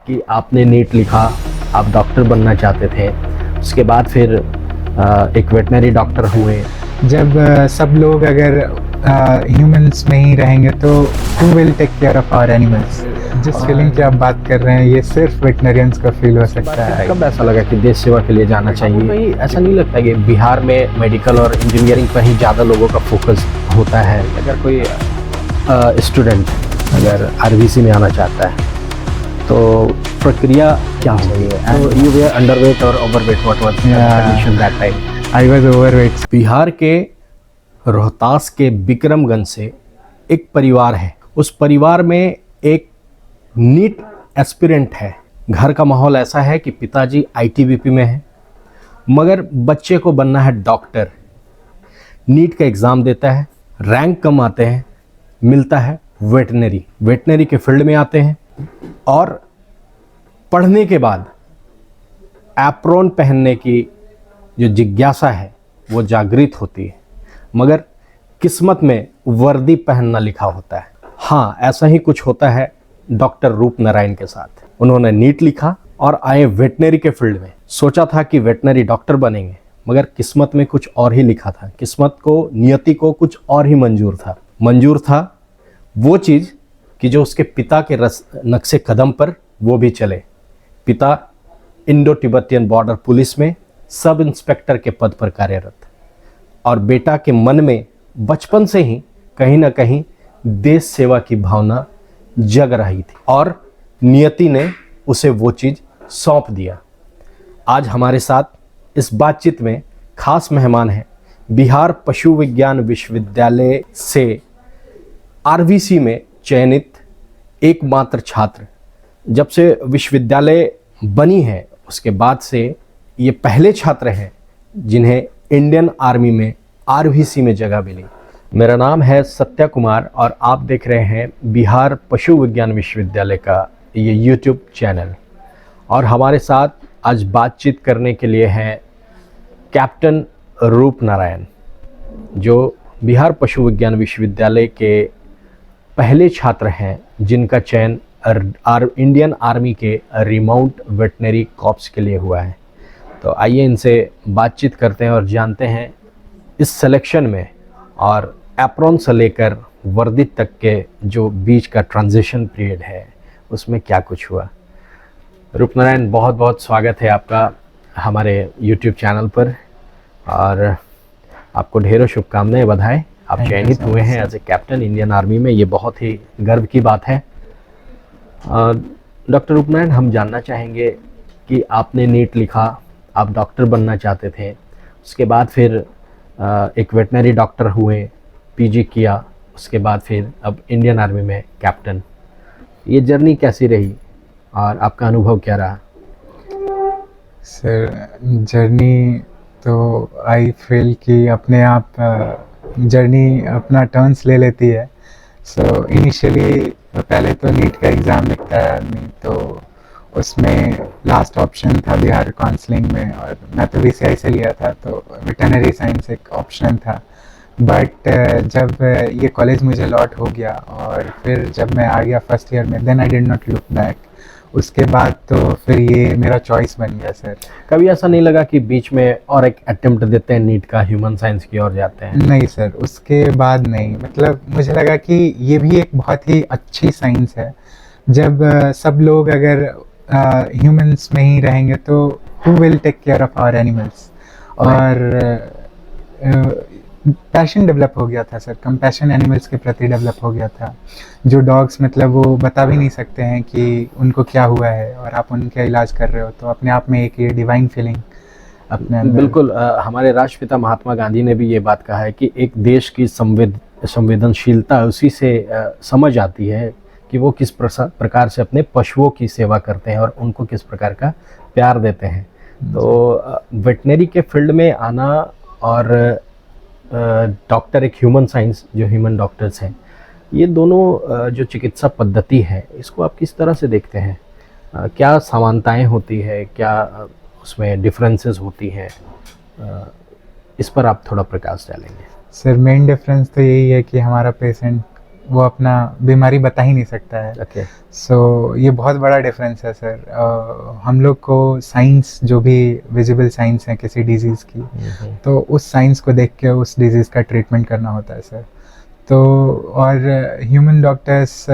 कि आपने नीट लिखा, आप डॉक्टर बनना चाहते थे, उसके बाद फिर एक वेटनरी डॉक्टर हुए। जब सब लोग अगर ह्यूमंस में ही रहेंगे तो who will take care of our animals. जिस फीलिंग की आप बात कर रहे हैं ये सिर्फ वेटनरियंस का फील हो सकता है। कब ऐसा लगा कि देश सेवा के लिए जाना चाहिए? कहीं ऐसा नहीं लगता कि बिहार में मेडिकल और इंजीनियरिंग पर ही ज़्यादा लोगों का फोकस होता है? अगर कोई स्टूडेंट अगर आरबीसी में आना चाहता है तो प्रक्रिया क्या होगी? यू वे अंडरवेट और overweight, what was condition that time? I was overweight. Bihar के रोहतास के बिक्रमगंज से एक परिवार है। उस परिवार में एक नीट एस्पिरेंट है। घर का माहौल ऐसा है कि पिताजी आईटीबीपी में है, मगर बच्चे को बनना है डॉक्टर। नीट का एग्ज़ाम देता है, रैंक कम आते हैं, मिलता है वेटनरी के फील्ड में आते हैं और पढ़ने के बाद एप्रॉन पहनने की जो जिज्ञासा है वो जागृत होती है, मगर किस्मत में वर्दी पहनना लिखा होता है। हाँ, ऐसा ही कुछ होता है डॉक्टर रूप नारायण के साथ। उन्होंने नीट लिखा और आए वेटनरी के फील्ड में। सोचा था कि वेटनरी डॉक्टर बनेंगे, मगर किस्मत में कुछ और ही लिखा था। किस्मत को, नियति को कुछ और ही मंजूर था वो चीज़ कि जो उसके पिता के नक्शे कदम पर वो भी चले। पिता इंडो तिब्बतियन बॉर्डर पुलिस में सब इंस्पेक्टर के पद पर कार्यरत, और बेटा के मन में बचपन से ही कहीं ना कहीं देश सेवा की भावना जग रही थी और नियति ने उसे वो चीज़ सौंप दिया। आज हमारे साथ इस बातचीत में खास मेहमान हैं बिहार पशु विज्ञान विश्वविद्यालय से आरवीसी में चयनित एकमात्र छात्र। जब से विश्वविद्यालय बनी है उसके बाद से ये पहले छात्र हैं जिन्हें इंडियन आर्मी में आरवीसी में जगह मिली। मेरा नाम है सत्या कुमार और आप देख रहे हैं बिहार पशु विज्ञान विश्वविद्यालय का ये यूट्यूब चैनल। और हमारे साथ आज बातचीत करने के लिए हैं कैप्टन रूप नारायण, जो बिहार पशु विज्ञान विश्वविद्यालय के पहले छात्र हैं जिनका चयन इंडियन आर्मी के रिमाउंट वेटनरी कॉर्प्स के लिए हुआ है। तो आइए इनसे बातचीत करते हैं और जानते हैं इस सिलेक्शन में और एप्रॉन से लेकर वर्दी तक के जो बीच का ट्रांजिशन पीरियड है उसमें क्या कुछ हुआ। रूप नारायण, बहुत बहुत स्वागत है आपका हमारे यूट्यूब चैनल पर और आपको ढेरों शुभकामनाएं, बधाई। आप चयनित हुए हैं as a captain Indian Army में, ये बहुत ही गर्व की बात है। डॉक्टर रूप नारायण, हम जानना चाहेंगे कि आपने नीट लिखा, आप डॉक्टर बनना चाहते थे, उसके बाद फिर एक वेटनरी डॉक्टर हुए, पीजी किया, उसके बाद फिर अब इंडियन आर्मी में कैप्टन। ये जर्नी कैसी रही और आपका अनुभव क्या रहा? सर, जर्नी तो आई फील कि अपने आप जर्नी अपना टर्न्स ले लेती है। सो इनिशियली पहले तो नीट का एग्ज़ाम लिखता है आदमी, तो उसमें लास्ट ऑप्शन था बिहार काउंसलिंग में, और मैं तो बीसीआई से लिया था तो वेटनरी साइंस एक ऑप्शन था। बट जब ये कॉलेज मुझे अलॉट हो गया और फिर जब मैं आ गया फर्स्ट ईयर में, then I did not look back. उसके बाद तो फिर ये मेरा चॉइस बन गया। सर, कभी ऐसा नहीं लगा कि बीच में और एक अटेम्प्ट देते हैं नीट का, ह्यूमन साइंस की ओर जाते हैं? नहीं सर, उसके बाद नहीं। मतलब मुझे लगा कि ये भी एक बहुत ही अच्छी साइंस है। जब सब लोग अगर ह्यूमंस में ही रहेंगे तो who will take care of our animals. और पैशन डेवलप हो गया था सर, कंपैशन एनिमल्स के प्रति डेवलप हो गया था। जो डॉग्स, मतलब वो बता भी नहीं सकते हैं कि उनको क्या हुआ है और आप उनका इलाज कर रहे हो, तो अपने आप में एक ये डिवाइन फीलिंग अपने अंदर। बिल्कुल, हमारे राष्ट्रपिता महात्मा गांधी ने भी ये बात कहा है कि एक देश की संवेदनशीलता उसी से समझ आती है कि वो किस प्रकार से अपने पशुओं की सेवा करते हैं और उनको किस प्रकार का प्यार देते हैं। तो वेटनरी के फील्ड में आना और डॉक्टर, एक ह्यूमन साइंस, जो ह्यूमन डॉक्टर्स हैं, ये दोनों जो चिकित्सा पद्धति है इसको आप किस तरह से देखते हैं? क्या समानताएं होती है, क्या उसमें डिफरेंसेस होती हैं? इस पर आप थोड़ा प्रकाश डालेंगे? सर, मेन डिफरेंस तो यही है कि हमारा पेशेंट वो अपना बीमारी बता ही नहीं सकता है। ओके। सो ये बहुत बड़ा डिफरेंस है सर। हम लोग को साइंस, जो भी विजिबल साइंस है किसी डिजीज़ की, तो उस साइंस को देख के उस डिजीज़ का ट्रीटमेंट करना होता है सर। तो और ह्यूमन डॉक्टर्स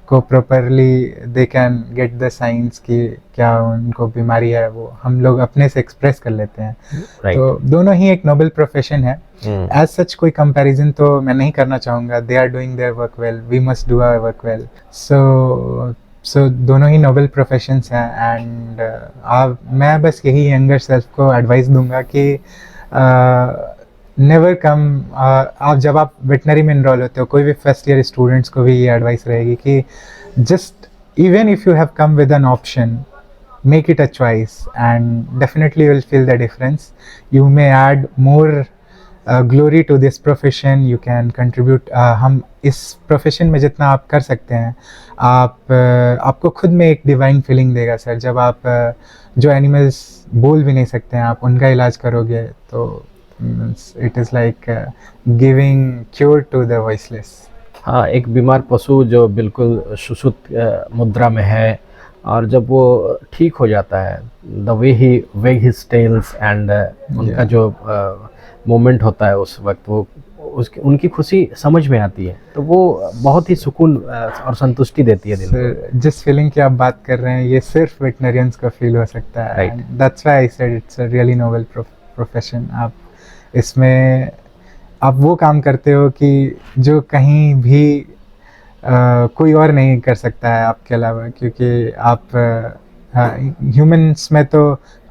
को properly they can get the science कि क्या उनको बीमारी है, वो हम लोग अपने से एक्सप्रेस कर लेते हैं। राइट। तो दोनों ही एक नोबल प्रोफेशन है। एज सच कोई कंपैरिजन तो मैं नहीं करना चाहूँगा। They are doing their work well, we must do our work well. So दोनों ही नोबल प्रोफेशंस हैं। एंड मैं बस यही यंगर सेल्फ को एडवाइस दूंगा कि नेवर कम, आप जब आप वेटनरी में इनरोल होते हो, कोई भी फर्स्ट ईयर स्टूडेंट्स को भी ये एडवाइस रहेगी कि just even if you have come with an option, make it a choice and definitely you will feel the difference. You may add more glory to this profession, you can contribute। हम इस profession में जितना आप कर सकते हैं, आपको खुद में एक डिवाइन फीलिंग देगा सर। जब आप जो एनिमल्स बोल भी नहीं सकते हैं, आप उनका इलाज करोगे, तो it is like giving cure to the voiceless. हाँ, एक बीमार पशु जो बिल्कुल सुषुप्त मुद्रा में है, और जब वो ठीक हो जाता है, द वे ही वेग हिज टेल्स एंड उनका जो मोमेंट होता है उस वक्त, वो उसकी उनकी खुशी समझ में आती है, तो वो बहुत ही सुकून और संतुष्टि देती है दिल को। जिस फीलिंग की आप बात कर रहे हैं, ये सिर्फ वेटनरियंस को फील हो सकता है। Right. That's why I said it's a really noble profession. आप इसमें आप वो काम करते हो कि जो कहीं भी कोई और नहीं कर सकता है आपके अलावा, क्योंकि आप ह्यूमंस में तो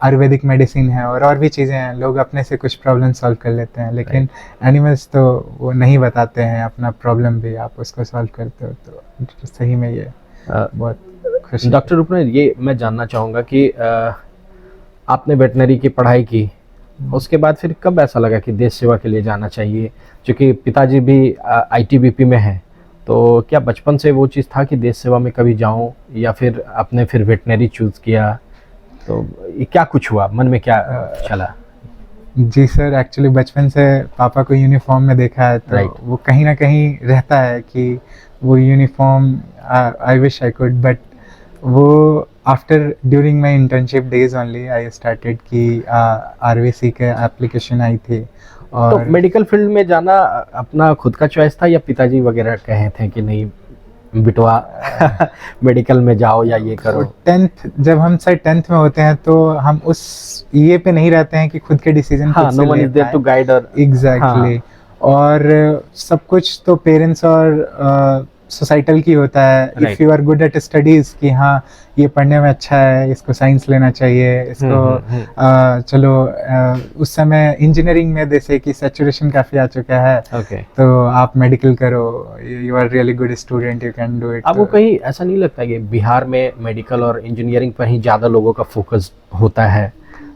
आयुर्वेदिक मेडिसिन है और भी चीज़ें हैं, लोग अपने से कुछ प्रॉब्लम सॉल्व कर लेते हैं, लेकिन एनिमल्स तो वो नहीं बताते हैं अपना प्रॉब्लम भी, आप उसको सॉल्व करते हो। तो सही में ये बहुत खुशी। डॉक्टर रूपनर, ये मैं जानना चाहूँगा कि आपने वेटनरी की पढ़ाई की, उसके बाद फिर कब ऐसा लगा कि देश सेवा के लिए जाना चाहिए? क्योंकि पिताजी भी ITBP में हैं, तो क्या बचपन से वो चीज़ था कि देश सेवा में कभी जाऊं, या फिर आपने फिर वेटनरी चूज़ किया? तो ये क्या कुछ हुआ, मन में क्या चला? जी सर, एक्चुअली बचपन से पापा को यूनिफॉर्म में देखा है, तो Right. वो कहीं ना कहीं रहता है कि वो uniform I wish I could, but वो after during my internship days only I started कि RVC के एप्लीकेशन आई थी। तो और मेडिकल फील्ड में जाना अपना खुद का चॉइस था, या पिताजी वगैरह कहे थे कि नहीं बिटवा मेडिकल में जाओ या ये करो? 10th, जब हम सर 10th में होते हैं, तो हम उस ये पे नहीं रहते हैं कि खुद के डिसीजन हाँ, no one is there to guide. और एग्जैक्टली। और सब कुछ तो पेरेंट्स और सोसाइटल की होता है। Right. If you are good at studies कि हाँ ये पढ़ने में अच्छा है, इसको साइंस लेना चाहिए, इसको चलो उस समय इंजीनियरिंग में जैसे कि सैचुरेशन काफ़ी आ चुका है, ओके। तो आप मेडिकल करो, you are really good student, you can do it. आपको कहीं ऐसा नहीं लगता कि बिहार में मेडिकल और इंजीनियरिंग पर ही ज़्यादा लोगों का फोकस होता है?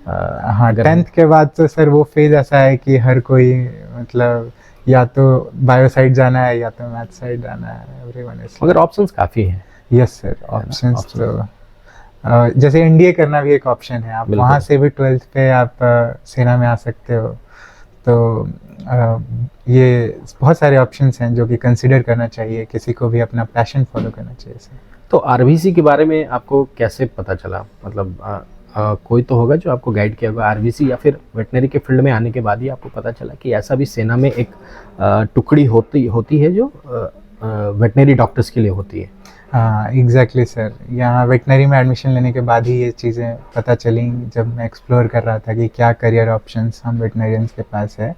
हाँ, 10th के बाद तो सर वो फेज ऐसा है कि हर कोई मतलब या तो बायो साइड जाना है या तो मैथ साइड जाना है, एवरीवन इज। मगर ऑप्शंस काफ़ी हैं। यस सर, ऑप्शंस तो जैसे NDA करना भी एक ऑप्शन है। आप वहाँ से भी 12th पे आप सेना में आ सकते हो। तो ये बहुत सारे ऑप्शंस हैं जो कि कंसिडर करना चाहिए, किसी को भी अपना पैशन फॉलो करना चाहिए सर। तो RVC के बारे में आपको कैसे पता चला? मतलब कोई तो होगा जो आपको गाइड किया होगा RVC, या फिर वेटनरी के फील्ड में आने के बाद ही आपको पता चला कि ऐसा भी सेना में एक टुकड़ी होती है जो वेटनरी डॉक्टर्स के लिए होती है? हाँ एग्जैक्टली सर, यहाँ वेटनरी में एडमिशन लेने के बाद ही ये चीज़ें पता चली, जब मैं एक्सप्लोर कर रहा था कि क्या करियर ऑप्शंस हम वेटनरियंस के पास है।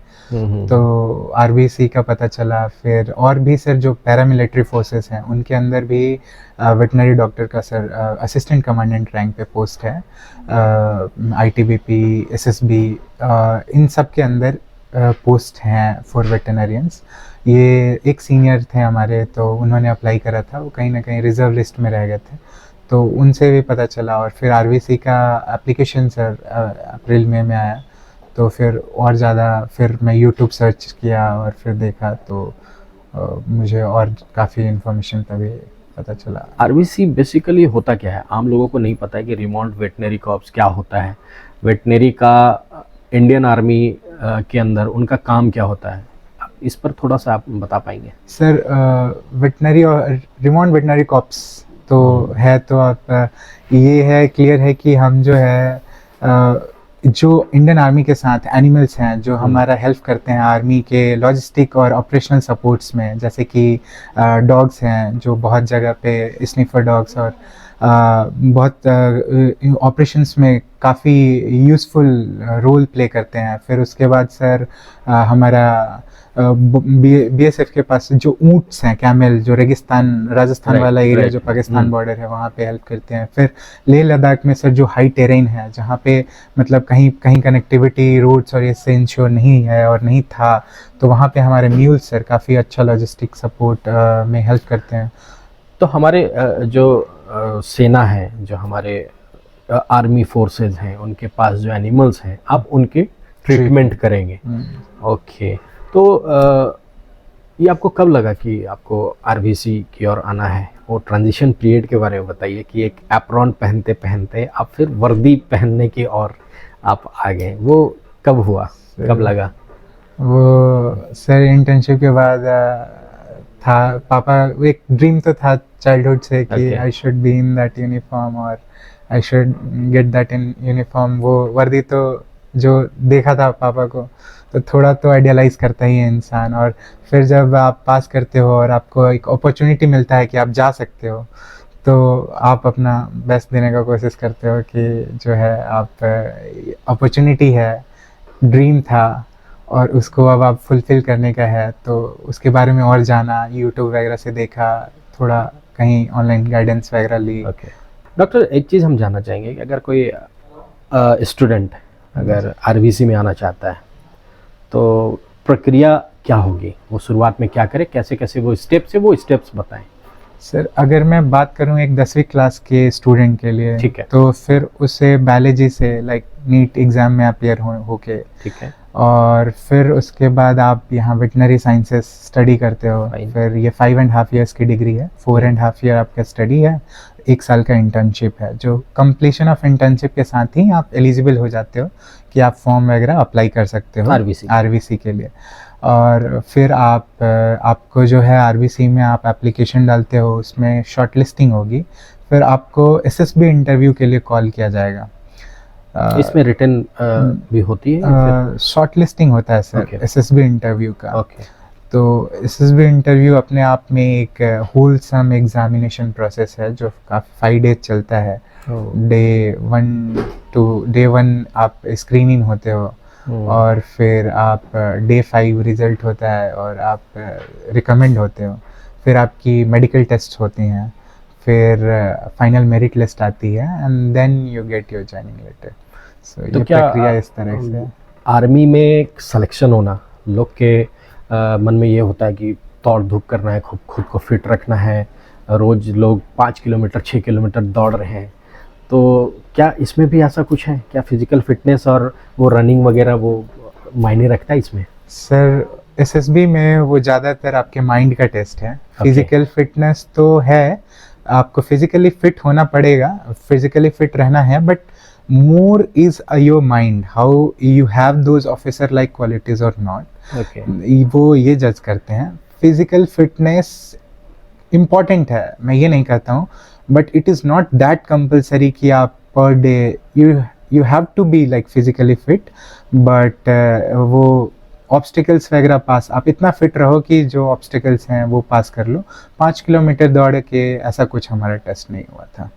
तो RVC का पता चला। फिर और भी सर जो पैरामिलिट्री फोर्सेस हैं उनके अंदर भी वेटनरी डॉक्टर का सर असिस्टेंट कमांडेंट रैंक पे पोस्ट है। ITBP, SSB, इन सब के अंदर पोस्ट हैं फॉर वेटनरियंस। ये एक सीनियर थे हमारे, तो उन्होंने अप्लाई करा था, वो कहीं ना कहीं रिजर्व लिस्ट में रह गए थे, तो उनसे भी पता चला। और फिर RVC का एप्लीकेशन सर अप्रैल में आया, तो फिर और ज़्यादा फिर मैं YouTube सर्च किया और फिर देखा, तो मुझे और काफ़ी इन्फॉर्मेशन तभी पता चला। RVC बेसिकली होता क्या है? आम लोगों को नहीं पता है कि रिमोट वेटनरी कॉर्प्स क्या होता है, वेटनरी का इंडियन आर्मी के अंदर उनका काम क्या होता है। इस पर थोड़ा सा आप बता पाएंगे? सर वेटनरी और रिमोट वेटनरी कॉप्स तो है, तो आप ये है क्लियर है कि हम जो है जो इंडियन आर्मी के साथ एनिमल्स हैं जो हमारा हेल्प करते हैं आर्मी के लॉजिस्टिक और ऑपरेशनल सपोर्ट्स में, जैसे कि डॉग्स हैं जो बहुत जगह पे स्निफर डॉग्स और बहुत ऑपरेशंस में काफ़ी यूज़फुल रोल प्ले करते हैं। फिर उसके बाद सर हमारा बीएसएफ के पास जो ऊँट्स हैं, कैमल, जो रेगिस्तान राजस्थान वाला एरिया जो पाकिस्तान बॉर्डर है वहाँ पे हेल्प करते हैं। फिर लेह लद्दाख में सर जो हाई टेरेन है जहाँ पे मतलब कहीं कहीं कनेक्टिविटी रोड्स और इससे इंश्योर नहीं है और नहीं था, तो वहाँ पे हमारे म्यूल्स सर काफ़ी अच्छा लॉजिस्टिक सपोर्ट में हेल्प करते हैं। तो हमारे जो सेना है, जो हमारे आर्मी फोर्सेस हैं, उनके पास जो एनिमल्स हैं, आप उनके ट्रीटमेंट करेंगे। ओके, तो ये आपको कब लगा कि आपको आरवीसी की ओर आना है? वो ट्रांजिशन पीरियड के बारे में बताइए कि एक एप्रॉन पहनते पहनते आप फिर वर्दी पहनने की ओर आप आ गए, वो कब हुआ, कब लगा? वो सर इंटर्नशिप के बाद था, पापा एक ड्रीम तो था चाइल्डहुड से कि I should be in that uniform और I should get that in uniform. वो वर्दी तो जो देखा था पापा को, तो थोड़ा तो आइडियलाइज करता ही है इंसान। और फिर जब आप पास करते हो और आपको एक अपॉर्चुनिटी मिलता है कि आप जा सकते हो, तो आप अपना बेस्ट देने का कोशिश करते हो कि जो है आप अपॉर्चुनिटी है, ड्रीम था और उसको अब आप फुलफिल करने का है, तो उसके बारे में और जाना, यूट्यूब वगैरह से देखा, थोड़ा कहीं ऑनलाइन गाइडेंस वगैरह ली। ओके डॉक्टर, एक चीज़ हम जानना चाहेंगे कि अगर कोई स्टूडेंट अगर आरवीसी में आना चाहता है तो प्रक्रिया क्या होगी? वो शुरुआत में क्या करे, कैसे कैसे वो स्टेप्स बताएं। सर अगर मैं बात करूं एक 10वीं क्लास के स्टूडेंट के लिए, ठीक है, तो फिर उसे बायोलॉजी से लाइक नीट एग्ज़ाम में अपियर होके, ठीक है, और फिर उसके बाद आप यहाँ वेटनरी साइंसेस स्टडी करते हो। फिर ये 5.5 ईयर्स की डिग्री है, 4.5 ईयर आपका स्टडी है, 1 साल का इंटर्नशिप है, जो कंप्लीशन ऑफ इंटर्नशिप के साथ ही आप एलिजिबल हो जाते हो कि आप फॉर्म वगैरह अप्लाई कर सकते हो आरवीसी के लिए। और फिर आपको जो है आरवीसी में आप एप्लीकेशन डालते हो, उसमें शॉर्ट लिस्टिंग होगी, फिर आपको एसएसबी इंटरव्यू के लिए कॉल किया जाएगा। इसमें रिटन भी होती है? शॉर्ट लिस्टिंग होता है सर एसएसबी इंटरव्यू का। ओके, तो एसएसबी इंटरव्यू अपने आप में एक होलसम एग्जामिनेशन प्रोसेस है जो काफ़ी 5 डेज चलता है। डे 1 आप स्क्रीनिंग होते हो और फिर आप डे 5 रिजल्ट होता है और आप रिकमेंड होते हो। फिर आपकी मेडिकल टेस्ट होती हैं, फिर फाइनल मेरिट लिस्ट आती है and then you get your joining letter. So ये प्रक्रिया इस तरह से। आर्मी में सिलेक्शन होना, लोग के मन में ये होता है कि दौड़ धूप करना है, खुद को फिट रखना है, रोज़ लोग 5 किलोमीटर 6 किलोमीटर दौड़ रहे हैं, तो क्या इसमें भी ऐसा कुछ है? क्या फिजिकल फिटनेस और वो रनिंग वगैरह वो मायने रखता है इसमें? सर एसएसबी में वो ज़्यादातर आपके माइंड का टेस्ट है। फिजिकल फिटनेस तो है, आपको फिजिकली फिट होना पड़ेगा, फिजिकली फिट रहना है, but more is your mind, how you have those officer like qualities or not. Okay. वो ये जज करते हैं। फिजिकल फिटनेस इम्पॉर्टेंट है, मैं ये नहीं कहता हूँ, but it is not that compulsory कि आप per day you have to be like physically fit, but वो ऑब्स्टिकल्स वगैरह पास आप इतना फिट रहो कि जो ऑब्स्टिकल्स हैं वो पास कर लो। 5 किलोमीटर दौड़ के ऐसा कुछ हमारा टेस्ट नहीं हुआ था।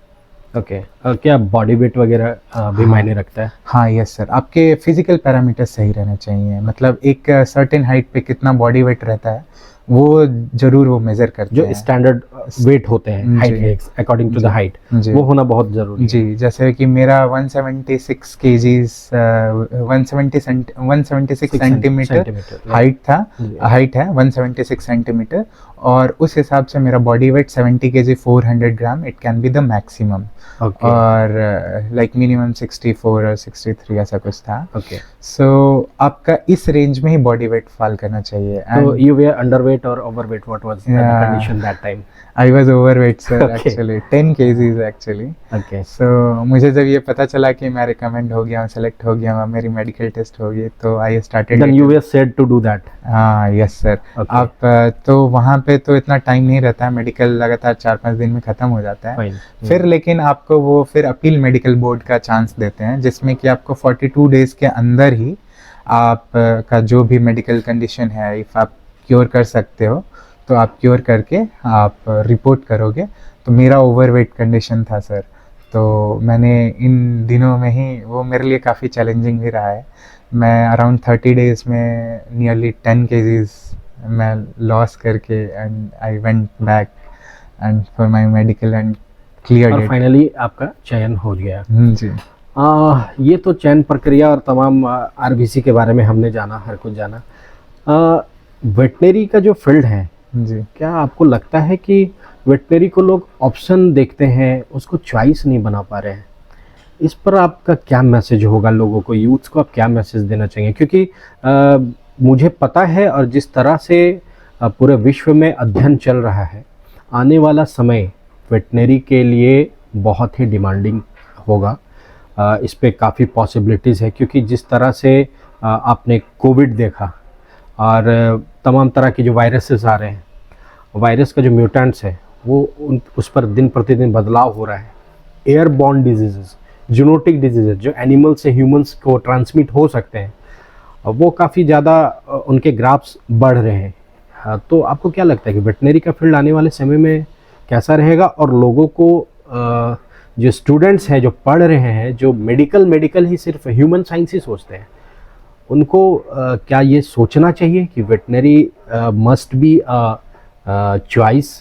ओके, क्या बॉडी वेट वगैरह भी मायने रखता है? हाँ यस सर, आपके फिजिकल पैरामीटर सही रहने चाहिए, मतलब एक सर्टेन हाइट पे कितना बॉडी वेट रहता है वो जरूर वो मेजर करते हैं। जो स्टैंडर्ड वेट होते हैं height according to the height, वो होना बहुत जरूरी है। जी, जैसे कि मेरा 176 केजीज 176 सेंटीमीटर हाइट था, हाइट है 176 सेंटीमीटर, और उस हिसाब से मेरा body weight 70 KG 400 gram, it can be the maximum. और लाइक मिनिमम 64 और 63 ऐसा कुछ था। ओके, सो आपका इस रेंज में ही बॉडी वेट फॉल करना चाहिए। तो you were underweight underweight or overweight? What was the Yeah. condition that time? I was overweight sir Okay. actually 10 kgs actually. Okay. So मुझे जब ये पता चला कि मैं रिकमेंड हो गया हूँ, सेलेक्ट हो गया हूँ, मेरी मेडिकल टेस्ट हो गई, तो I started. Then you were said to do that. हाँ यस सर. Okay. आप तो वहाँ पे तो इतना टाइम नहीं रहता है, मेडिकल लगातार 4-5 दिन में ख़त्म हो जाता है. Fine. फिर लेकिन आपको वो फिर अपील मेडिकल बोर्ड का चांस देते हैं, जिसमें कि आपको 42 डेज के अंदर ही आप का जो भी मेडिकल कंडीशन है, इफ़ आप क्योर कर सकते हो तो आप क्योर करके आप रिपोर्ट करोगे. तो मेरा ओवरवेट कंडीशन था सर, तो मैंने इन दिनों में ही, वो मेरे लिए काफ़ी चैलेंजिंग भी रहा है. मैं अराउंड 30 डेज में नियरली 10 केजीज मैं लॉस करके and I went back and for my medical and clear और इट. फाइनली आपका चयन हो गया. जी. ये तो चयन प्रक्रिया और तमाम आरबीसी के बारे में हमने जाना, हर कुछ जाना. वेटनरी का जो फील्ड है, जी. क्या आपको लगता है कि वेटनरी को लोग ऑप्शन देखते हैं, उसको चॉइस नहीं बना पा रहे हैं? इस पर आपका क्या मैसेज होगा लोगों को, यूथ्स को आप क्या मैसेज देना चाहिए? क्योंकि मुझे पता है, और जिस तरह से पूरे विश्व में अध्ययन चल रहा है, आने वाला समय वेटनरी के लिए बहुत ही डिमांडिंग होगा. इस पे काफ़ी पॉसिबिलिटीज़ है, क्योंकि जिस तरह से आपने कोविड देखा और तमाम तरह के जो वायरसेस आ रहे हैं, वायरस का जो म्यूटेंट्स है वो उस पर दिन प्रतिदिन बदलाव हो रहा है. एयरबॉर्न डिजीज़, जूनोटिक डिजीज़ जो एनिमल से ह्यूमंस को ट्रांसमिट हो सकते हैं, वो काफ़ी ज़्यादा उनके ग्राफ्स बढ़ रहे हैं. तो आपको क्या लगता है कि वेटनरी का फील्ड आने वाले समय में कैसा रहेगा? और लोगों को जो स्टूडेंट्स हैं, जो पढ़ रहे हैं, जो मेडिकल ही सिर्फ ह्यूमन साइंस ही सोचते हैं, उनको क्या ये सोचना चाहिए कि veterinary must be a choice,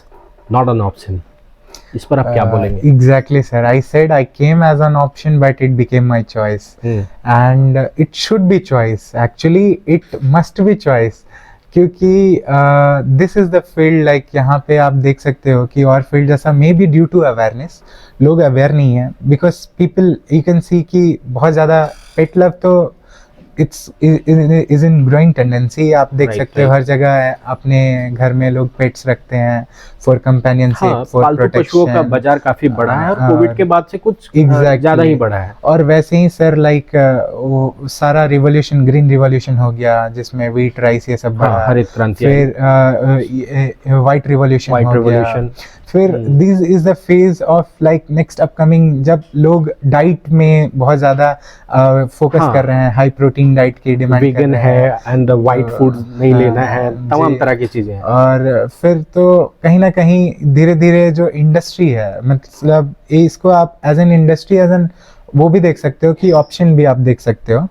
not an option? इस पर आप क्या बोलेंगे? Exactly sir, I said I came as an option but it became my choice. And it should be choice, actually it must be choice, क्योंकि this is the field, like यहाँ पे आप देख सकते हो कि और फील्ड जैसा maybe due to awareness, लोग अवेयर नहीं है. Because people, you can see कि बहुत ज़्यादा पेट लव तो it's is in growing tendency. आप देख सकते हो हर जगह अपने घर में लोग पेट्स रखते हैं फॉर कंपेनियनशिप, फॉर पालतू पशुओं का प्रोटेक्शन. बाजार काफी बढ़ा है, और कोविड के बाद से कुछ Exactly. ज्यादा ही बढ़ा है. और वैसे ही सर लाइक वो सारा रिवॉल्यूशन, ग्रीन रिवॉल्यूशन हो गया, जिसमें व्हीट राइस ये सब बढ़ा. हरित क्रांति, फिर व्हाइट रिवॉल्यूशन व्हाइट हो रिवॉल्यूशन. गया. फिर this is the phase of like next upcoming, जब लोग डाइट में बहुत ज्यादा फोकस कर रहे हैं, हाई प्रोटीन डाइट की डिमांड कर वीगन रहे है हैं, एंड व्हाइट फूड नहीं लेना है, तमाम जी. तरह की चीजें हैं. और फिर तो कहीं ना कहीं धीरे धीरे जो इंडस्ट्री है, मतलब इसको आप as an industry, as an वो भी देख सकते हो कि ऑप्शन भी आप देख सकते हो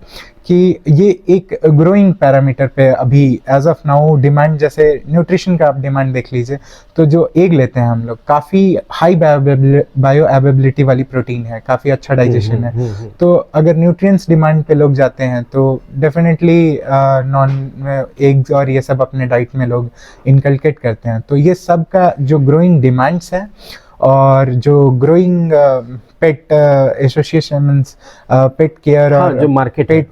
कि ये एक ग्रोइंग पैरामीटर पे अभी एज ऑफ नाउ डिमांड, जैसे न्यूट्रिशन का आप डिमांड देख लीजिए, तो जो एग लेते हैं हम लोग, काफ़ी हाई बायो अवेलेबिलिटी वाली प्रोटीन है, काफ़ी अच्छा डाइजेशन है. तो अगर न्यूट्रिएंट्स डिमांड पे लोग जाते हैं तो डेफिनेटली नॉन एग्स और ये सब अपने डाइट में लोग इनकलकेट करते हैं. तो ये सब का जो ग्रोइंग डिमांड्स है और जो ग्रोइंग पेट एसोसिएशन मींस पेट केयर और जो मार्केट पेट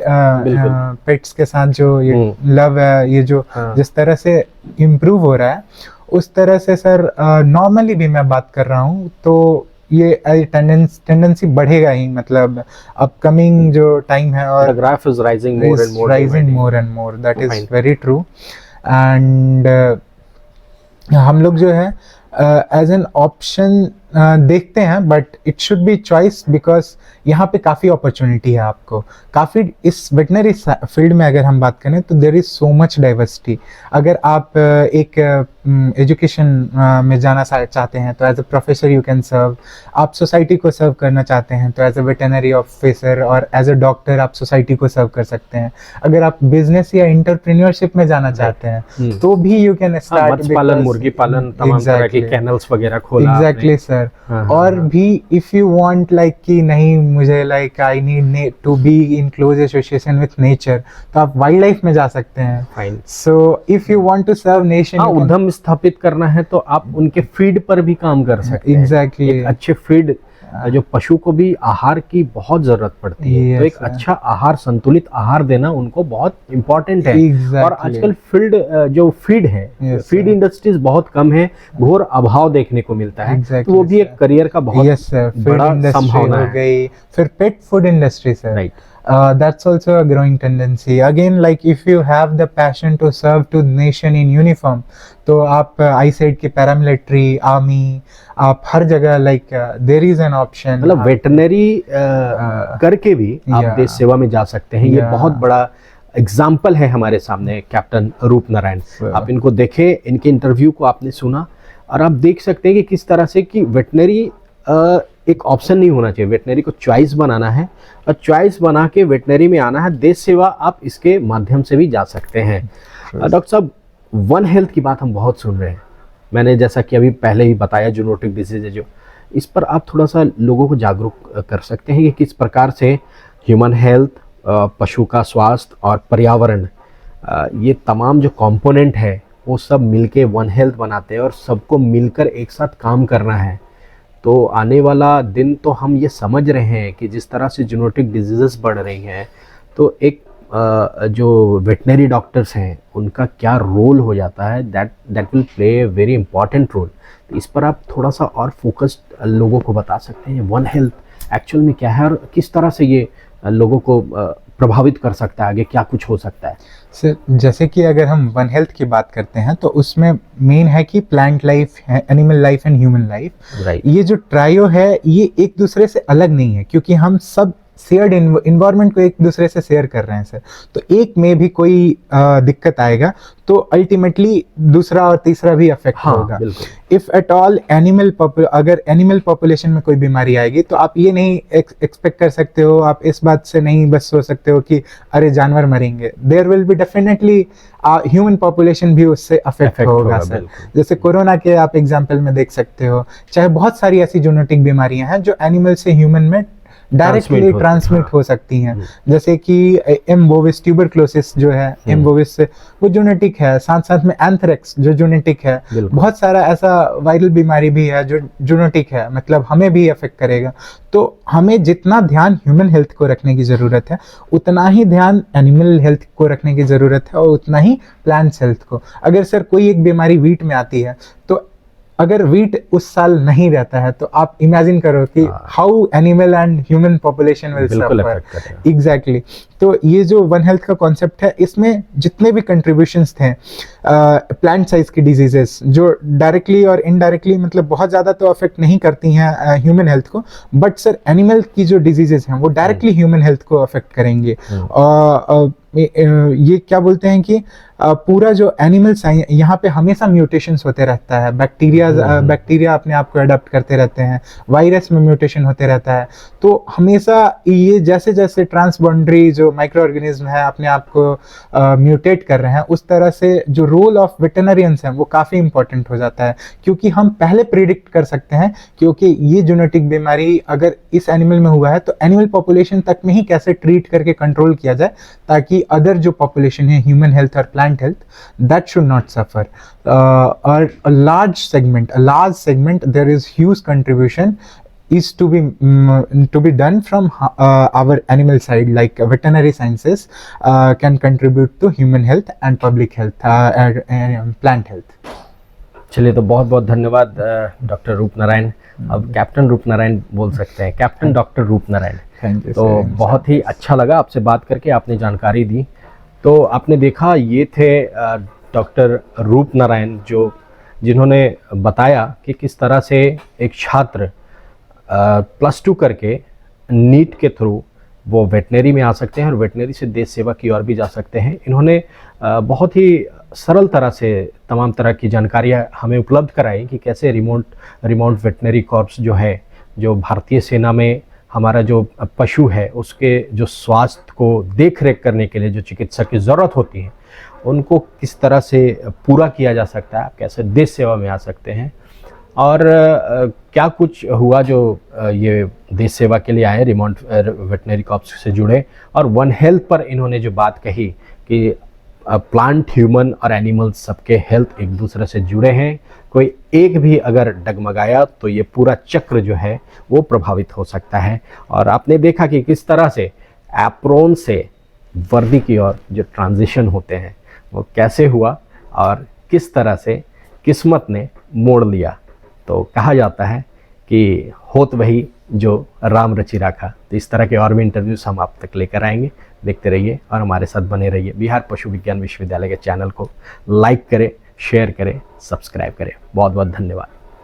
पेट्स के साथ जो ये लव है, ये जो जिस तरह से इम्प्रूव हो रहा है, उस तरह से सर नॉर्मली भी मैं बात कर रहा हूँ तो ये टेंडेंसी बढ़ेगा ही. मतलब अपकमिंग जो टाइम है, और graph is rising more and more, that is very true. And हम लोग जो है एज एन ऑप्शन देखते हैं, but it should be choice, because यहाँ पे काफ़ी अपॉर्चुनिटी है आपको. काफ़ी इस वेटनरी फील्ड में अगर हम बात करें तो there is so much diversity. अगर आप एक एजुकेशन में जाना चाहते हैं तो as a professor you can serve. आप सोसाइटी को सर्व करना चाहते हैं तो एज अ वेटनरी ऑफिसर और एज अ डॉक्टर आप सोसाइटी को सर्व कर सकते हैं. अगर आप बिजनेस या एंटरप्रेन्योरशिप में जाना चाहते हैं तो भी यू कैन स्टार्ट. मत्स्य पालन, मुर्गी पालन, तमाम तरह की कैनल्स वगैरह खोला. Exactly sir. और भी इफ यू वांट लाइक कि नहीं मुझे like I need to be in close association with nature, तो आप वाइल्ड लाइफ में जा सकते हैं. Fine. So if you want to serve nation, उद्यम स्थापित करना है तो आप उनके फीड पर भी काम कर सकते हैं. एग्जैक्टली. अच्छे फीड जो पशु को भी आहार की बहुत जरूरत पड़ती है। तो एक अच्छा आहार, संतुलित आहार देना उनको बहुत इम्पोर्टेंट है। और आजकल जो फीड है, फीड इंडस्ट्रीज बहुत कम है, घोर अभाव देखने को मिलता है। तो वो भी एक करियर का बहुत बड़ा संभावना है। फिर pet food industry sir, right, that's also a growing tendency. Again, like if you have the passion to serve to nation in uniform, तो आप ISET की पैरामिलिट्री, आर्मी, आप हर जगह like there is an option. मतलब veterinary करके भी आप देश सेवा में जा सकते हैं। ये बहुत बड़ा एग्जाम्पल है हमारे सामने कैप्टन रूप नारायण। आप इनको देखें, इनके इंटरव्यू को आपने सुना और आप देख सकते हैं कि किस तरह से कि वेटनरी एक ऑप्शन नहीं होना चाहिए, वेटनरी को चॉइस बनाना है और चॉइस बना के वेटनरी में आना है। देश सेवा आप इसके माध्यम से भी जा सकते हैं। डॉक्टर साहब, वन हेल्थ की बात हम बहुत सुन रहे हैं। मैंने जैसा कि अभी पहले ही बताया, जूनोटिक डिजीज है जो, इस पर आप थोड़ा सा लोगों को जागरूक कर सकते हैं कि किस प्रकार से ह्यूमन हेल्थ, पशु का स्वास्थ्य और पर्यावरण, ये तमाम जो कंपोनेंट है वो सब मिलके वन हेल्थ बनाते हैं और सबको मिलकर एक साथ काम करना है। तो आने वाला दिन तो हम ये समझ रहे हैं कि जिस तरह से जूनोटिक डिजीज़ेस बढ़ रही हैं, तो एक जो वेटनरी डॉक्टर्स हैं उनका क्या रोल हो जाता है, that will play a very important role. तो इस पर आप थोड़ा सा और फोकस्ड लोगों को बता सकते हैं वन हेल्थ एक्चुअल में क्या है और किस तरह से ये लोगों को प्रभावित कर सकता है, आगे क्या कुछ हो सकता है। सर, जैसे कि अगर हम वन हेल्थ की बात करते हैं तो उसमें मेन है कि plant life, animal life and human life, right. ये जो ट्रायो है ये एक दूसरे से अलग नहीं है, क्योंकि हम सब शेयर्ड इन्वायरमेंट को एक दूसरे से शेयर कर रहे हैं सर। तो एक में भी कोई दिक्कत आएगा तो अल्टीमेटली दूसरा और तीसरा भी अफेक्ट होगा। इफ एट ऑल अगर एनिमल पॉपुलेशन में कोई बीमारी आएगी तो आप ये नहीं एक्सपेक्ट कर सकते हो, आप इस बात से नहीं बस सोच सकते हो कि अरे जानवर मरेंगे। There will be definitely human population भी उससे अफेक्ट होगा सर। जैसे कोरोना के आप एग्जाम्पल में देख सकते हो, चाहे बहुत सारी ऐसी जूनोटिक बीमारियां हैं जो एनिमल से ह्यूमन में डायरेक्टली ट्रांसमिट हो सकती हैं। जैसे कि एम बोविस ट्यूबरक्लोसिस जो है, एम बोविस वो जूनेटिक है, साथ साथ में एंथ्रेक्स जो जूनेटिक है, बहुत सारा ऐसा वायरल बीमारी भी है जो जूनेटिक है, मतलब हमें भी अफेक्ट करेगा। तो हमें जितना ध्यान ह्यूमन हेल्थ को रखने की ज़रूरत है उतना ही ध्यान एनिमल हेल्थ को रखने की ज़रूरत है और उतना ही प्लांट्स हेल्थ को। अगर सर कोई एक बीमारी वीट में आती है तो अगर वीट उस साल नहीं रहता है तो आप इमेजिन करो कि how animal and human population will suffer. Exactly. तो ये जो वन हेल्थ का कॉन्सेप्ट है, इसमें जितने भी कंट्रीब्यूशंस थे प्लांट साइज की डिजीजेस जो डायरेक्टली और इनडायरेक्टली मतलब बहुत ज़्यादा तो अफेक्ट नहीं करती हैं ह्यूमन हेल्थ को, बट सर एनिमल की जो डिजीजेस हैं वो डायरेक्टली ह्यूमन हेल्थ को अफेक्ट करेंगे। ये क्या बोलते हैं कि पूरा जो एनिमल साइंस, यहाँ पे हमेशा म्यूटेशंस होते रहता है। बैक्टीरिया अपने आप को अडॉप्ट करते रहते हैं, वायरस में म्यूटेशन होते रहता है। तो हमेशा ये जैसे जैसे ट्रांसबाउंड्री जो माइक्रो ऑर्गेनिज्म है अपने आप को म्यूटेट कर रहे हैं, उस तरह से जो रोल ऑफ वेटरनरियंस है वो काफ़ी इंपॉर्टेंट हो जाता है, क्योंकि हम पहले प्रिडिक्ट कर सकते हैं क्योंकि ये जेनेटिक बीमारी अगर इस एनिमल में हुआ है तो एनिमल पॉपुलेशन तक में ही कैसे ट्रीट करके कंट्रोल किया जाए ताकि अदर जो पॉपुलेशन है ह्यूमन हेल्थ और plant health that should not suffer. और a large segment there is huge contribution is to be done from our animal side, like veterinary sciences can contribute to human health and public health and plant health। चलिए, तो बहुत बहुत धन्यवाद doctor रूप नारायण। अब captain रूप नारायण बोल सकते हैं, कैप्टन डॉक्टर रूप नारायण। Thank you. तो बहुत ही अच्छा लगा आपसे बात करके, आपने जानकारी दी। तो आपने देखा ये थे डॉक्टर रूप नारायण जिन्होंने बताया कि किस तरह से एक छात्र +2 करके नीट के थ्रू वो वेटनरी में आ सकते हैं और वेटनरी से देश सेवा की ओर भी जा सकते हैं। इन्होंने बहुत ही सरल तरह से तमाम तरह की जानकारियां हमें उपलब्ध कराई कि कैसे रिमोट वेटनरी कॉर्प्स जो है, जो भारतीय सेना में हमारा जो पशु है उसके जो स्वास्थ्य को देख रेख करने के लिए जो चिकित्सक की ज़रूरत होती है उनको किस तरह से पूरा किया जा सकता है, कैसे देश सेवा में आ सकते हैं और क्या कुछ हुआ जो ये देश सेवा के लिए आए रिमोट वेटनरी कॉर्प्स से जुड़े। और वन हेल्थ पर इन्होंने जो बात कही कि प्लांट, ह्यूमन और एनिमल सबके हेल्थ एक दूसरे से जुड़े हैं। कोई एक भी अगर डगमगाया तो ये पूरा चक्र जो है वो प्रभावित हो सकता है। और आपने देखा कि किस तरह से एप्रोन से वर्दी की ओर जो ट्रांजिशन होते हैं वो कैसे हुआ और किस तरह से किस्मत ने मोड़ लिया। तो कहा जाता है कि होत वही जो राम रचि राखा। तो इस तरह के और भी इंटरव्यूज हम आप तक लेकर आएंगे। देखते रहिए और हमारे साथ बने रहिए। बिहार पशु विज्ञान विश्वविद्यालय के चैनल को लाइक करें, शेयर करें, सब्सक्राइब करें। बहुत बहुत धन्यवाद।